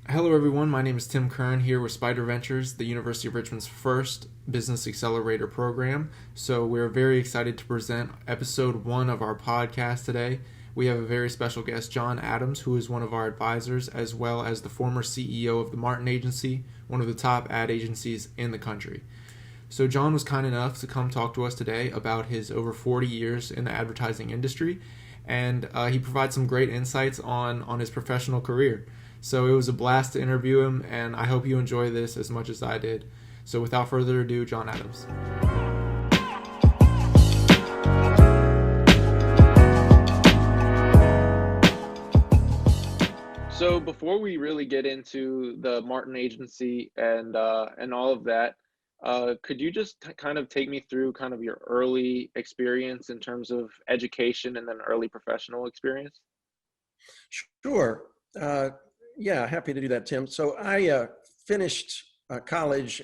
Hello, everyone. My name is Tim Kern here with Spider Ventures, the University of Richmond's first business accelerator program. So, we're very excited to present episode one of our podcast today. We have a very special guest, John Adams, who is one of our advisors, as well as the former CEO of the Martin Agency, one of the top ad agencies in the country. So, John was kind enough to come talk to us today about his over 40 years in the advertising industry, and he provides some great insights on his professional career. So, it was a blast to interview him, and I hope you enjoy this as much as I did. So, without further ado, John Adams. So before we really get into the Martin Agency and all of that, could you just kind of take me through kind of your early experience in terms of education and then early professional experience? Sure. Uh, yeah, happy to do that, Tim. So I finished college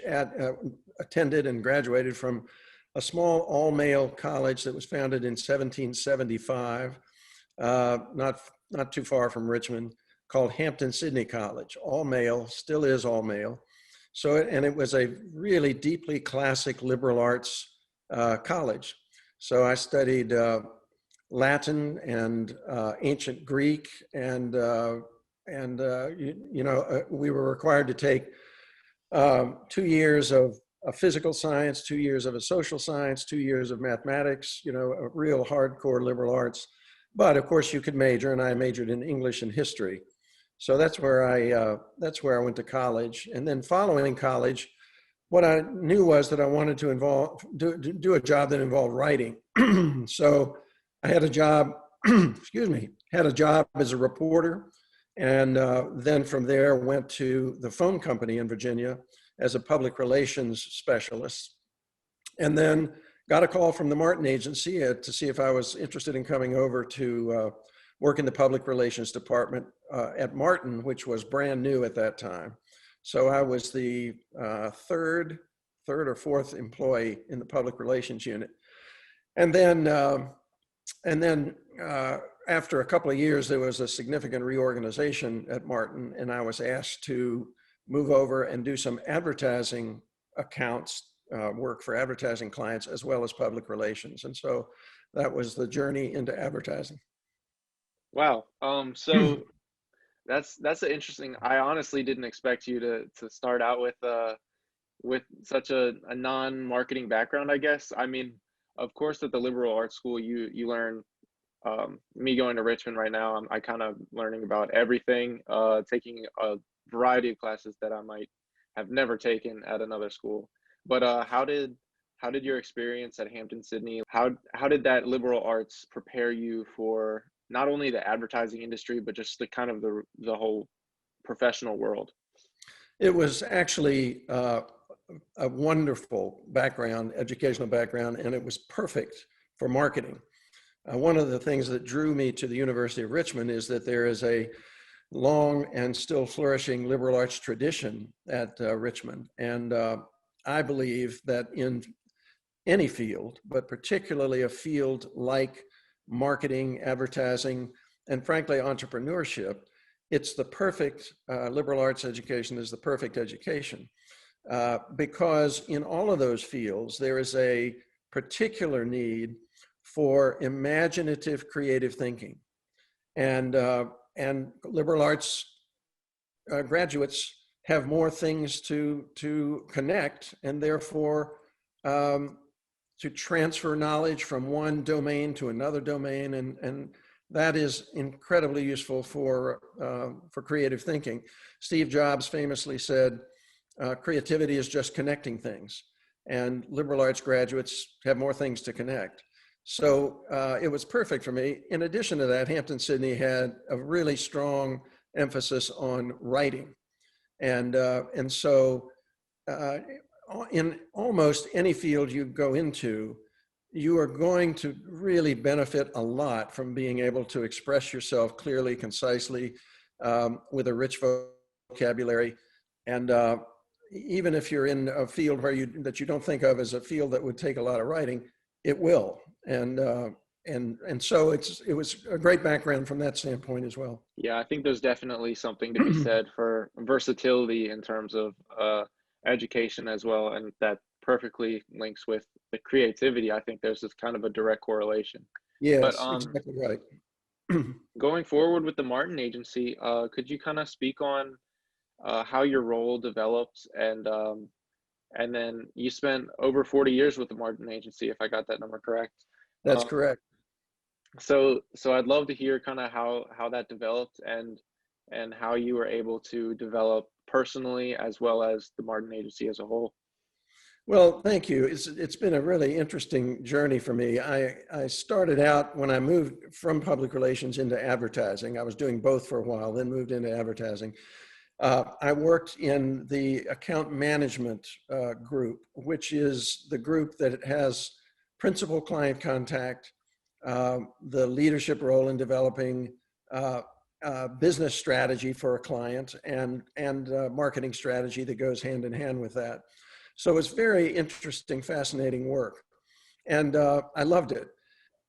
attended and graduated from a small all-male college that was founded in 1775, not too far from Richmond, called Hampton-Sydney College. All male, still is all male. And it was a really deeply classic liberal arts college. So I studied Latin and ancient Greek, we were required to take 2 years of a physical science, 2 years of a social science, 2 years of mathematics, a real hardcore liberal arts. But of course you could major, and I majored in English and history. So that's where I went to college. And then following college, what I knew was that I wanted to do a job that involved writing. So I had a job, had a job as a reporter, and then from there went to the phone company in Virginia as a public relations specialist. And then got a call from the Martin Agency to see if I was interested in coming over to work in the public relations department at Martin, which was brand new at that time. So I was the third or fourth employee in the public relations unit. And then after a couple of years, there was a significant reorganization at Martin, and I was asked to move over and do some advertising accounts, work for advertising clients, as well as public relations. And so that was the journey into advertising. Wow. So that's an interesting. I honestly didn't expect you to start out with such a non-marketing background, I guess. I mean, of course, at the liberal arts school, you learn. Me going to Richmond right now, I kind of learning about everything, taking a variety of classes that I might have never taken at another school. But how did your experience at Hampton Sydney? How did that liberal arts prepare you for not only the advertising industry, but just the kind of the whole professional world? It was actually a wonderful background, educational background, and it was perfect for marketing. One of the things that drew me to the University of Richmond is that there is a long and still flourishing liberal arts tradition at Richmond. And I believe that in any field, but particularly a field like marketing, advertising, and frankly, entrepreneurship, it's the perfect, liberal arts education is the perfect education. Because in all of those fields, there is a particular need for imaginative, creative thinking. And liberal arts graduates have more things to connect, and therefore to transfer knowledge from one domain to another domain, and that is incredibly useful for creative thinking. Steve Jobs famously said, creativity is just connecting things, and liberal arts graduates have more things to connect. So it was perfect for me. In addition to that, Hampton-Sydney had a really strong emphasis on writing. And so in almost any field you go into, you are going to really benefit a lot from being able to express yourself clearly, concisely, with a rich vocabulary. And even if you're in a field that you don't think of as a field that would take a lot of writing, it will. And and so it was a great background from that standpoint as well. Yeah, I think there's definitely something to be said for versatility in terms of education as well, and that perfectly links with the creativity. I think there's this kind of a direct correlation. But Yes, exactly right. going forward with the Martin Agency, could you kind of speak on how your role developed, and then you spent over 40 years with the Martin Agency, if I got that number correct. That's Um, correct. so I'd love to hear kind of how that developed, and how you were able to develop personally as well as the Martin Agency as a whole. Well, thank you. It's been a really interesting journey for me. I started out when I moved from public relations into advertising. I was doing both for a while, then moved into advertising. I worked in the account management group, which is the group that has principal client contact, the leadership role in developing business strategy for a client, and marketing strategy that goes hand in hand with that. So it's very interesting, fascinating work, and I loved it.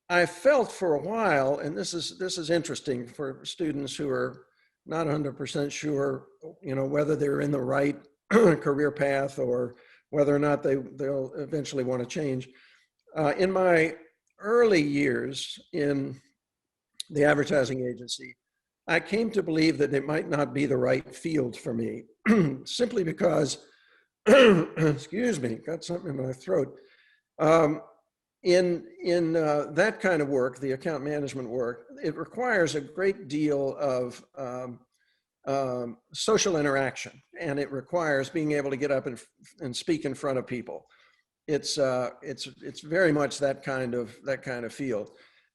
I felt for a while, and this is interesting for students who are not 100% sure, whether they're in the right career path or whether or not they'll eventually want to change. In my early years in the advertising agency, I came to believe that it might not be the right field for me, simply because, excuse me, got something in my throat. Um, in that kind of work, the account management work, it requires a great deal of social interaction, and it requires being able to get up and speak in front of people. It's very much that kind of field.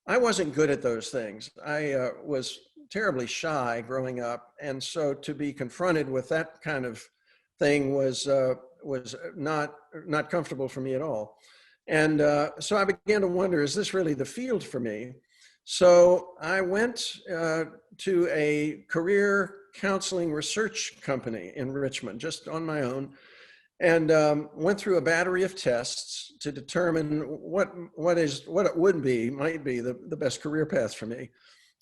I wasn't good at those things. I was terribly shy growing up, and so to be confronted with that kind of thing was not comfortable for me at all. And so I began to wonder, is this really the field for me? So I went to a career counseling research company in Richmond, just on my own, and went through a battery of tests to determine what it might be the best career path for me.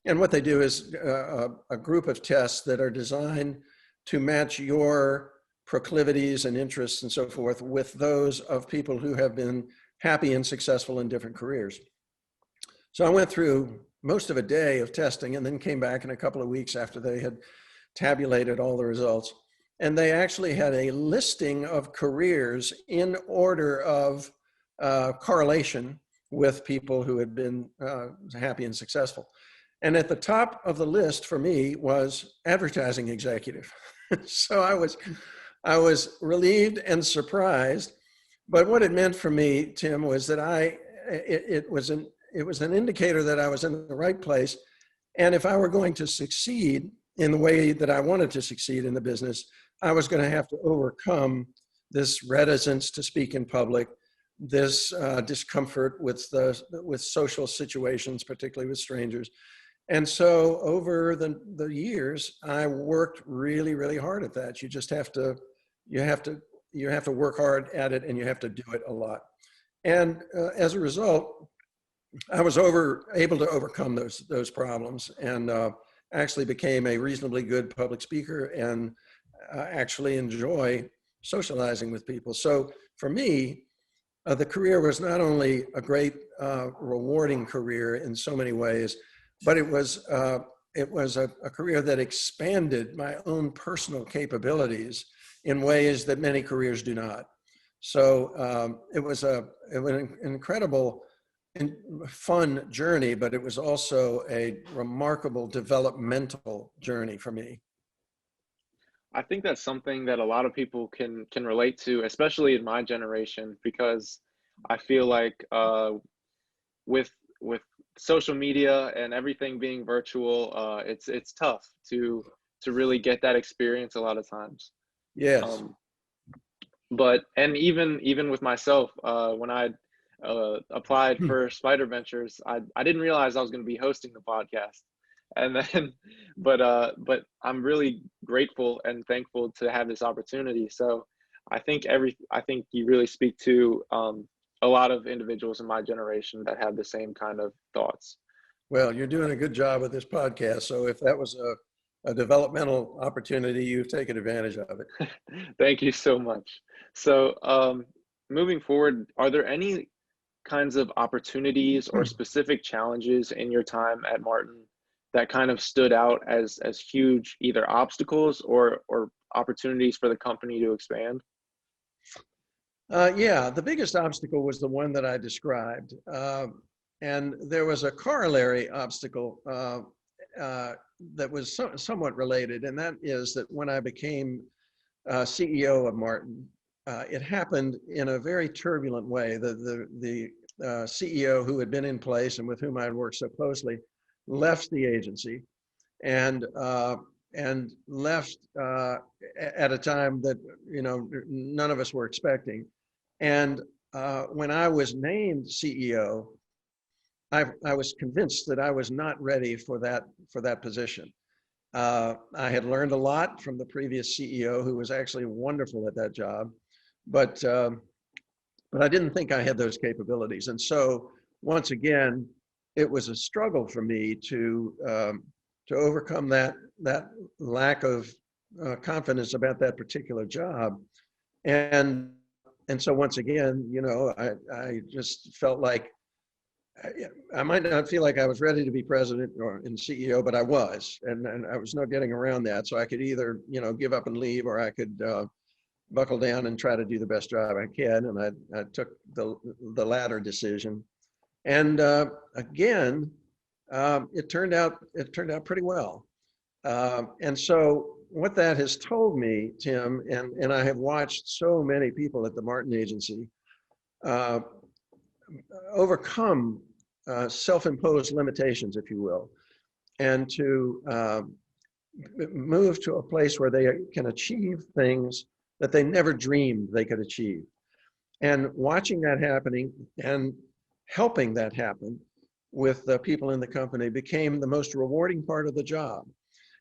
And what they do is a group of tests that are designed to match your proclivities and interests and so forth with those of people who have been happy and successful in different careers. So I went through most of a day of testing and then came back in a couple of weeks after they had tabulated all the results. And they actually had a listing of careers in order of correlation with people who had been happy and successful. And at the top of the list for me was advertising executive. So I was relieved and surprised. But what it meant for me, Tim, was that it was an indicator that I was in the right place. And if I were going to succeed in the way that I wanted to succeed in the business, I was going to have to overcome this reticence to speak in public, this discomfort with social situations, particularly with strangers. And so over the years, I worked really, really hard at that. You just have to, you have to work hard at it, and you have to do it a lot. And as a result, I was able to overcome those problems, and actually became a reasonably good public speaker, and actually enjoy socializing with people. So for me, the career was not only a great rewarding career in so many ways, but it was a career that expanded my own personal capabilities in ways that many careers do not. So it was an incredible and fun journey, but it was also a remarkable developmental journey for me. I think that's something that a lot of people can relate to, especially in my generation, because I feel like with with social media and everything being virtual, it's tough to really get that experience a lot of times. Yes. Um, but and even with myself, when I applied for Spider Ventures, I didn't realize I was going to be hosting the podcast, and then but I'm really grateful and thankful to have this opportunity. So I think you really speak to a lot of individuals in my generation that have the same kind of thoughts. Well, you're doing a good job with this podcast. So if that was a developmental opportunity, you've taken advantage of it. Thank you so much. So, moving forward, are there any kinds of opportunities or specific challenges in your time at Martin that kind of stood out as huge, either obstacles or opportunities for the company to expand? Yeah, the biggest obstacle was the one that I described. And there was a corollary obstacle that was somewhat related, and that is that when I became CEO of Martin, it happened in a very turbulent way. The CEO who had been in place and with whom I had worked so closely left the agency, and left at a time that none of us were expecting. And when I was named CEO, I was convinced that I was not ready for that position. I had learned a lot from the previous CEO, who was actually wonderful at that job, but I didn't think I had those capabilities. And so once again, it was a struggle for me to overcome that lack of confidence about that particular job. And so once again, I just felt like I might not feel like I was ready to be president or in CEO, but I was, and I was no getting around that. So I could either, give up and leave, or I could buckle down and try to do the best job I can. And I took the latter decision. And again, it turned out pretty well. And so what that has told me, Tim, and I have watched so many people at the Martin Agency uh, overcome self-imposed limitations, if you will, and to move to a place where they can achieve things that they never dreamed they could achieve. And watching that happening and helping that happen with the people in the company became the most rewarding part of the job.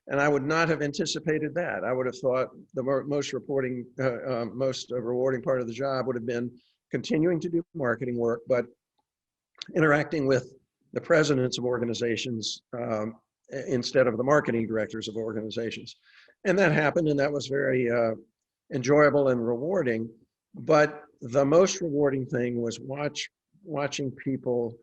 And I would not have anticipated that. I would have thought the most rewarding part of the job would have been continuing to do marketing work, but interacting with the presidents of organizations instead of the marketing directors of organizations. And that happened, and that was very enjoyable and rewarding. But the most rewarding thing was watching people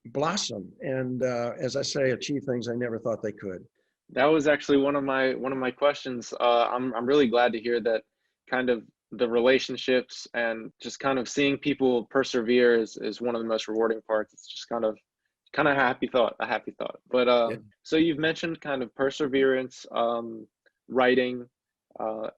blossom and, as I say, achieve things I never thought they could. That was actually one of my questions. I'm really glad to hear that kind of the relationships and just kind of seeing people persevere is one of the most rewarding parts. It's just kind of a happy thought. But Yeah. so you've mentioned kind of perseverance, writing. Uh,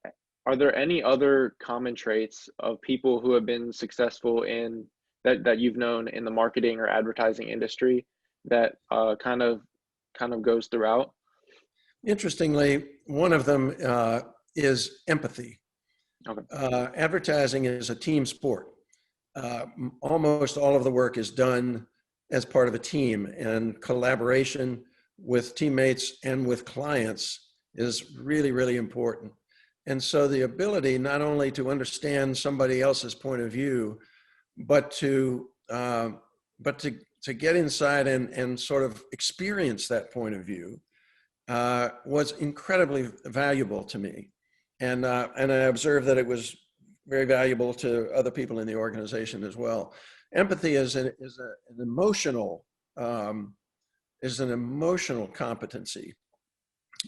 are there any other common traits of people who have been successful in that you've known in the marketing or advertising industry that kind of goes throughout? Interestingly, one of them is empathy. Okay. Advertising is a team sport. Almost all of the work is done as part of a team, and collaboration with teammates and with clients is really, really important. And so the ability not only to understand somebody else's point of view, but to get inside and sort of experience that point of view was incredibly valuable to me. And I observed that it was very valuable to other people in the organization as well. Empathy is an emotional competency,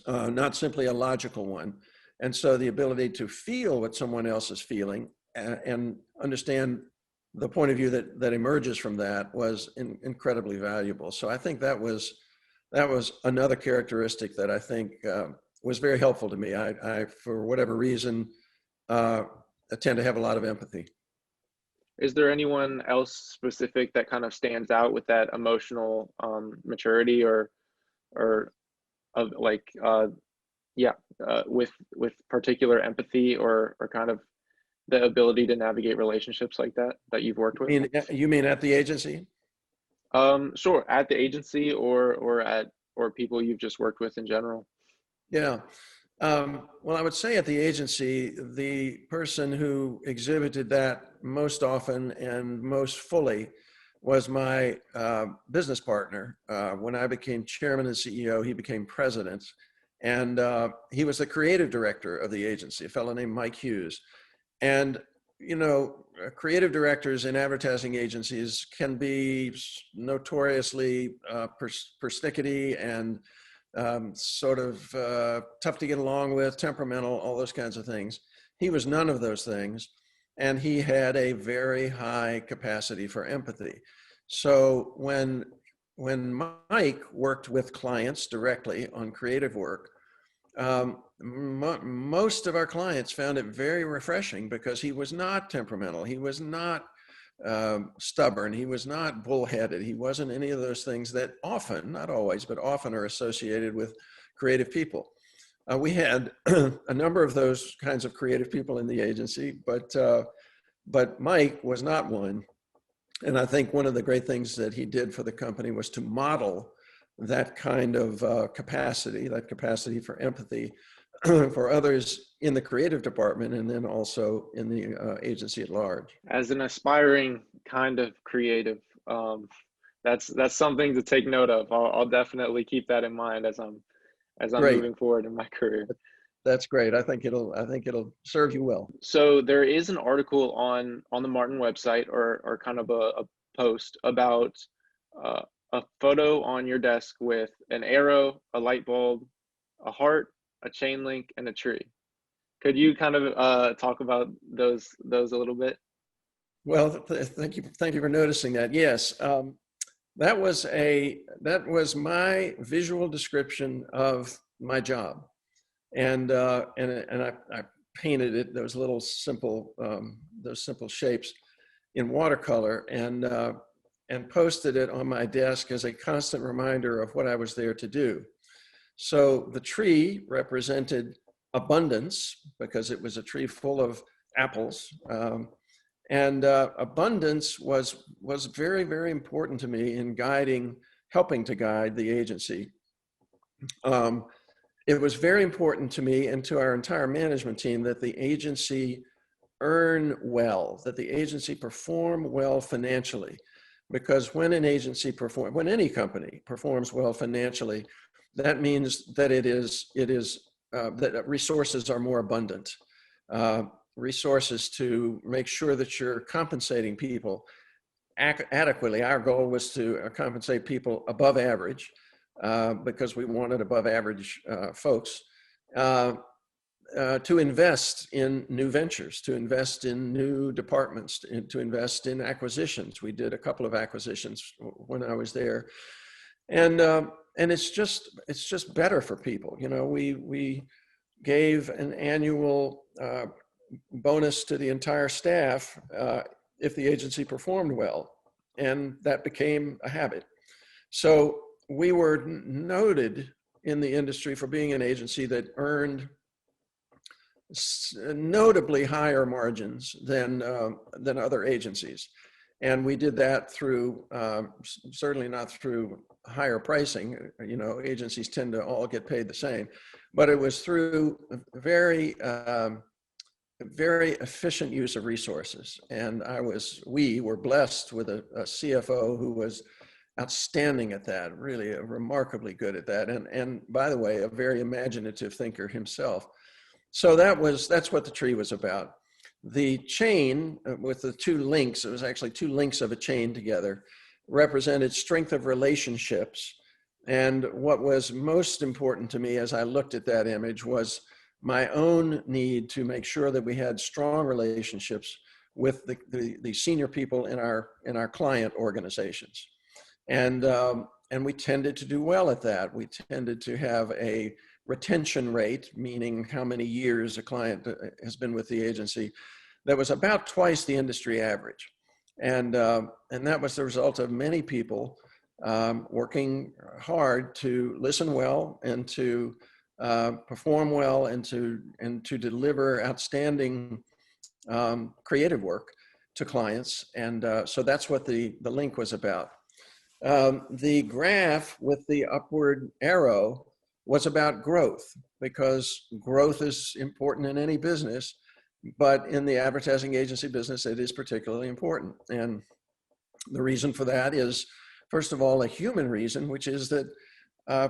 not simply a logical one. And so the ability to feel what someone else is feeling and understand the point of view that emerges from that was incredibly valuable. So I think that was another characteristic that I think was very helpful to me. I for whatever reason, I tend to have a lot of empathy. Is there anyone else specific that kind of stands out with that emotional maturity or of like yeah with particular empathy or kind of the ability to navigate relationships like that you've worked with? You mean at the agency? Sure, at the agency or people you've just worked with in general. Yeah. Well, I would say at the agency, the person who exhibited that most often and most fully was my business partner. When I became chairman and CEO, he became president. And he was the creative director of the agency, a fellow named Mike Hughes. And, you know, creative directors in advertising agencies can be notoriously persnickety and sort of tough to get along with, temperamental, all those kinds of things. He was none of those things. And he had a very high capacity for empathy. So when Mike worked with clients directly on creative work, most of our clients found it very refreshing because he was not temperamental. He was not stubborn. He was not bullheaded. He wasn't any of those things that often, not always, but often are associated with creative people. We had a number of those kinds of creative people in the agency, but Mike was not one. And I think one of the great things that he did for the company was to model that kind of capacity, that capacity for empathy for others in the creative department and then also in the agency at large. As an aspiring kind of creative, that's something to take note of. I'll definitely keep that in mind as I'm Great. moving forward in my career. That's great. I think it'll serve you well. So there is an article on the Martin website, or kind of a post about uh, a photo on your desk with an arrow, a light bulb, a heart, a chain link, and a tree. Could you kind of talk about those a little bit? Well, thank you for noticing that. Yes, that was my visual description of my job, and I painted it those simple shapes in watercolor and posted it on my desk as a constant reminder of what I was there to do. So the tree represented abundance because it was a tree full of apples. And abundance was very, very important to me in helping to guide the agency. Um, it was very important to me and to our entire management team that the agency earn well, that the agency perform well financially. Because when when any company performs well financially, that means that that resources are more abundant. Resources to make sure that you're compensating people adequately. Our goal was to compensate people above average because we wanted above average folks. To invest in new ventures, to invest in new departments, to invest in acquisitions. We did a couple of acquisitions when I was there, and it's just better for people. You know, we gave an annual bonus to the entire staff if the agency performed well, and that became a habit. So we were noted in the industry for being an agency that earned notably higher margins than other agencies, and we did that through certainly not through higher pricing. You know, agencies tend to all get paid the same, but it was through very efficient use of resources. And we were blessed with a CFO who was outstanding at that, really remarkably good at that, and by the way, a very imaginative thinker himself. So that's what the tree was about. The chain with the two links, it was actually two links of a chain together, represented strength of relationships. And what was most important to me as I looked at that image was my own need to make sure that we had strong relationships with the senior people in our client organizations. And we tended to do well at that. We tended to have a retention rate, meaning how many years a client has been with the agency, that was about twice the industry average. And that was the result of many people working hard to listen well and to perform well and to deliver outstanding creative work to clients. And so that's what the link was about. The graph with the upward arrow was about growth, because growth is important in any business, but in the advertising agency business, it is particularly important. And the reason for that is, first of all, a human reason, which is that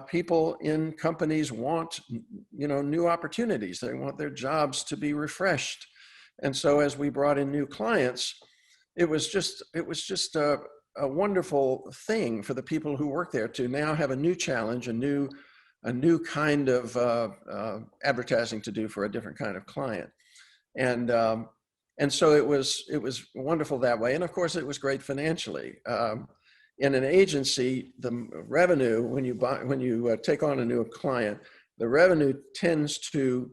people in companies want, new opportunities. They want their jobs to be refreshed. And so as we brought in new clients, it was just a wonderful thing for the people who work there to now have a new challenge, a new kind of advertising to do for a different kind of client. And so it was wonderful that way. And of course, it was great financially. In an agency, the revenue, when you take on a new client, the revenue tends to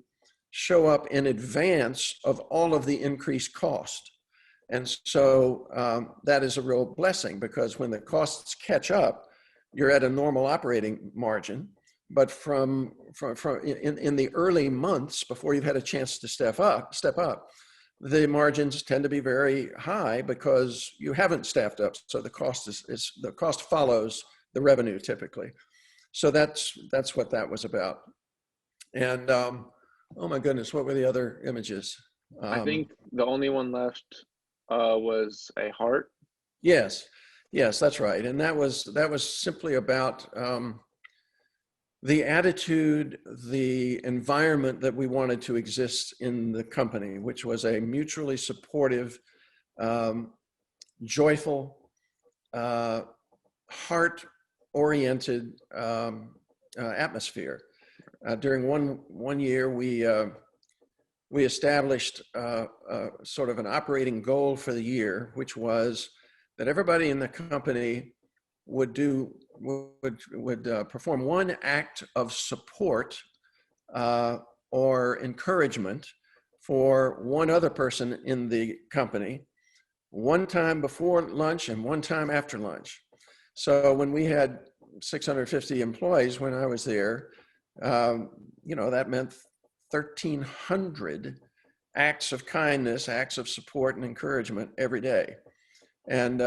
show up in advance of all of the increased cost. And so that is a real blessing, because when the costs catch up, you're at a normal operating margin. But in the early months before you've had a chance to step up, the margins tend to be very high because you haven't staffed up. So the cost follows the revenue typically. So that's what that was about. And oh my goodness, what were the other images? I think the only one left was a heart. Yes, that's right. And that was simply about the attitude, the environment that we wanted to exist in the company, which was a mutually supportive, joyful, heart-oriented atmosphere. During one year, we established sort of an operating goal for the year, which was that everybody in the company would perform one act of support or encouragement for one other person in the company, one time before lunch and one time after lunch. So when we had 650 employees when I was there, that meant 1,300 acts of kindness, acts of support and encouragement every day. And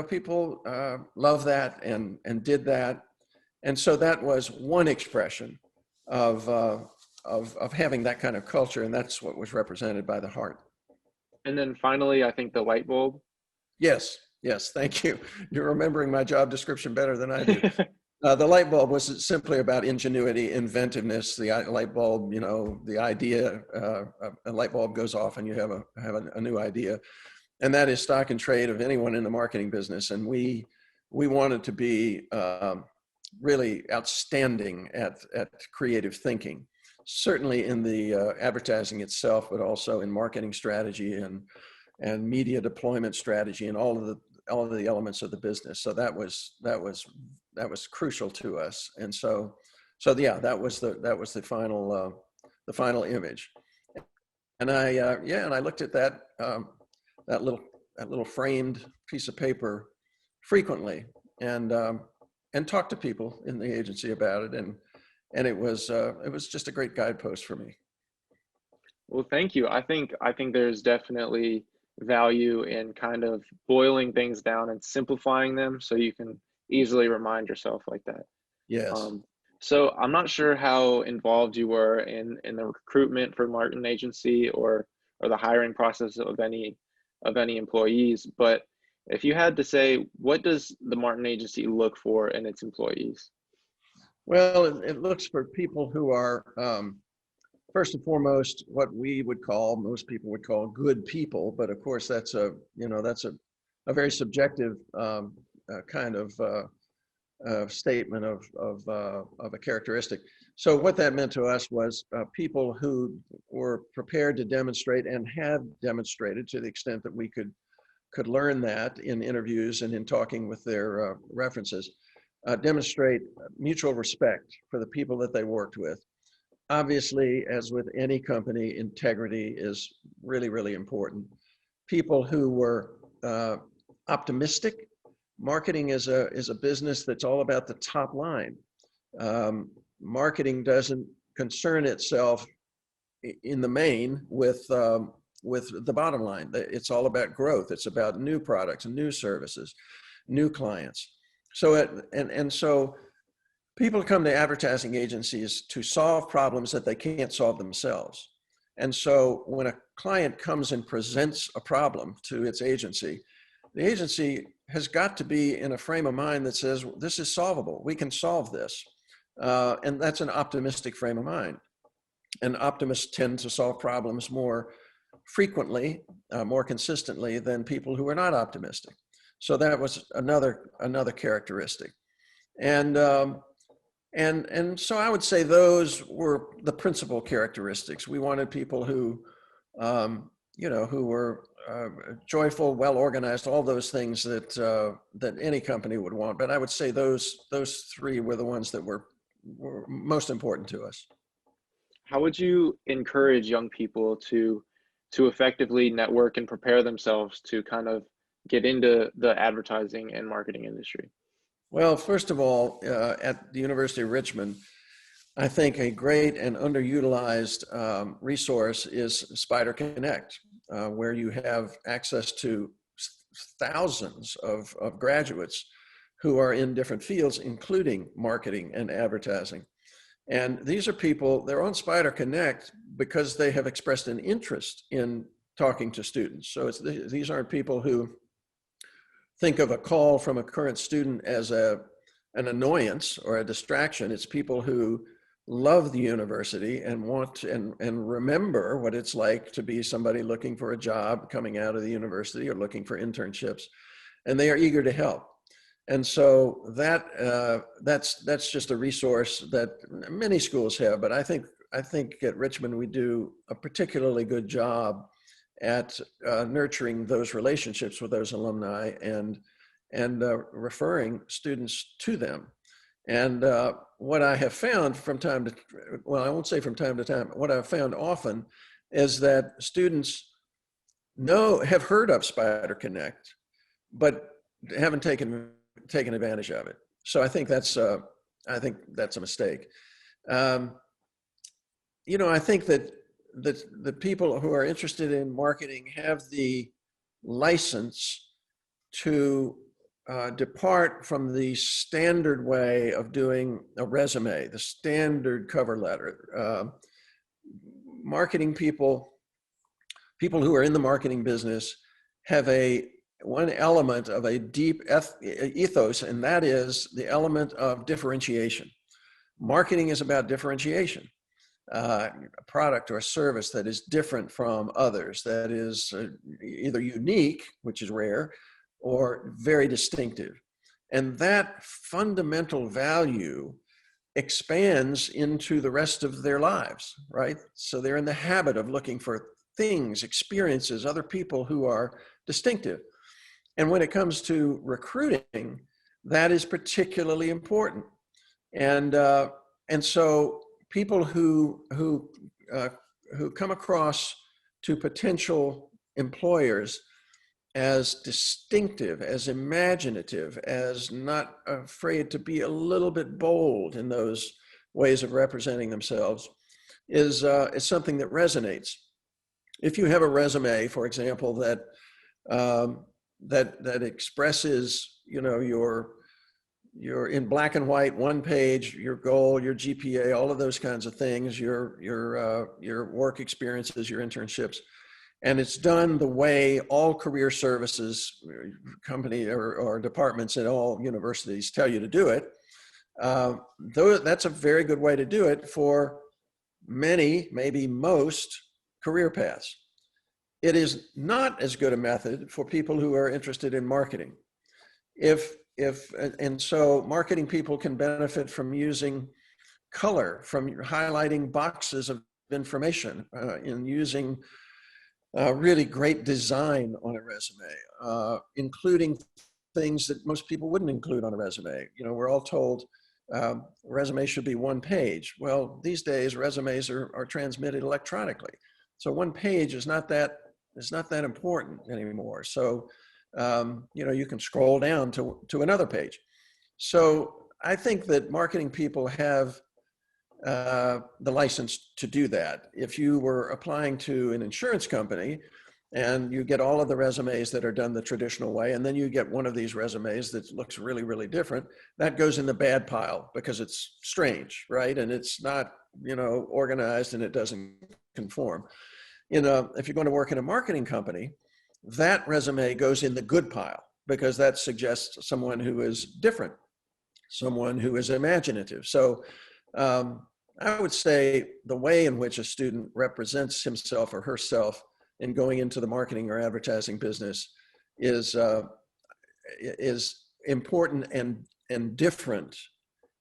people love that and did that. And so that was one expression of having that kind of culture, and that's what was represented by the heart. And then finally, I think the light bulb. Yes, thank you. You're remembering my job description better than I do. The light bulb was simply about ingenuity, inventiveness. The light bulb, the idea, a light bulb goes off and you have a new idea. And that is stock and trade of anyone in the marketing business. And we wanted to be really outstanding at creative thinking, certainly in the advertising itself, but also in marketing strategy and media deployment strategy and all of the elements of the business. So that was crucial to us. And so yeah, that was the final image. And I looked at that little framed piece of paper frequently and talked to people in the agency about it. And it was just a great guidepost for me. Well, thank you. I think there's definitely value in kind of boiling things down and simplifying them so you can easily remind yourself like that. Yes. So I'm not sure how involved you were in the recruitment for Martin Agency or the hiring process of any employees, but if you had to say, what does the Martin Agency look for in its employees? Well, it looks for people who are first and foremost what most people would call good people, but of course that's a very subjective kind of statement of a characteristic. So what that meant to us was people who were prepared to demonstrate and have demonstrated, to the extent that we could learn that in interviews and in talking with their references, demonstrate mutual respect for the people that they worked with. Obviously, as with any company, integrity is really, really important. People who were optimistic. Marketing is a business that's all about the top line. Marketing doesn't concern itself in the main with the bottom line. It's all about growth. It's about new products and new services, new clients. So People come to advertising agencies to solve problems that they can't solve themselves. And so when a client comes and presents a problem to its agency, the agency has got to be in a frame of mind that says, this is solvable. We can solve this. And that's an optimistic frame of mind. And optimists tend to solve problems more frequently, more consistently than people who are not optimistic. So that was another characteristic. And so I would say those were the principal characteristics. We wanted people who, who were joyful, well organized, all those things that any company would want. But I would say those three were the ones that were most important to us. How would you encourage young people to effectively network and prepare themselves to kind of get into the advertising and marketing industry? Well, first of all, at the University of Richmond, I think a great and underutilized resource is Spider Connect, where you have access to thousands of graduates who are in different fields, including marketing and advertising. And these are people, they're on Spider Connect because they have expressed an interest in talking to students. So these aren't people who think of a call from a current student as an annoyance or a distraction. It's people who love the university and want to, and remember what it's like to be somebody looking for a job coming out of the university or looking for internships, and they are eager to help. And so that's just a resource that many schools have, but I think at Richmond we do a particularly good job at nurturing those relationships with those alumni and referring students to them. And what I have found from time to, well, I won't say from time to time, what I've found often is that students have heard of Spider Connect, but haven't taken advantage of it. So I think that's a mistake. I think that the people who are interested in marketing have the license to depart from the standard way of doing a resume, the standard cover letter. Marketing people who are in the marketing business have one element of a deep ethos, and that is the element of differentiation. Marketing is about differentiation. A product or a service that is different from others, that is either unique, which is rare, or very distinctive. And that fundamental value expands into the rest of their lives, right? So they're in the habit of looking for things, experiences, other people who are distinctive. And when it comes to recruiting, that is particularly important. And so people who come across to potential employers as distinctive, as imaginative, as not afraid to be a little bit bold in those ways of representing themselves is something that resonates. If you have a resume, for example, that expresses, you're in black and white, one page, your goal, your GPA, all of those kinds of things, your work experiences, your internships, and it's done the way all career services company or departments at all universities tell you to do it. That's a very good way to do it for many, maybe most career paths. It is not as good a method for people who are interested in marketing. And so marketing people can benefit from using color, from highlighting boxes of information, in using really great design on a resume, including things that most people wouldn't include on a resume. We're all told resume should be one page. Well, these days resumes are transmitted electronically, so one page is not that important anymore. So you can scroll down to another page. So I think that marketing people have the license to do that. If you were applying to an insurance company and you get all of the resumes that are done the traditional way, and then you get one of these resumes that looks really, really different. That goes in the bad pile because it's strange, right? And it's not, organized, and it doesn't conform. If you're going to work in a marketing company, that resume goes in the good pile because that suggests someone who is different, someone who is imaginative. So I would say the way in which a student represents himself or herself in going into the marketing or advertising business is important and different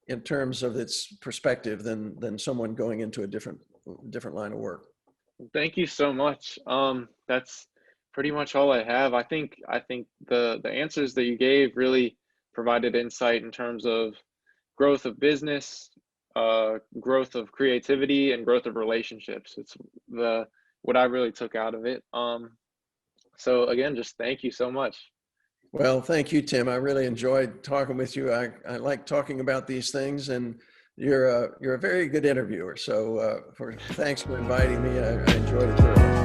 in terms of its perspective than someone going into a different line of work. Thank you so much. That's pretty much all I have. I think the answers that you gave really provided insight in terms of growth of business, growth of creativity, and growth of relationships. It's the what I really took out of it. So again, just thank you so much. Well, thank you, Tim. I really enjoyed talking with you. I like talking about these things, and you're a very good interviewer. So thanks for inviting me. I enjoyed it thoroughly.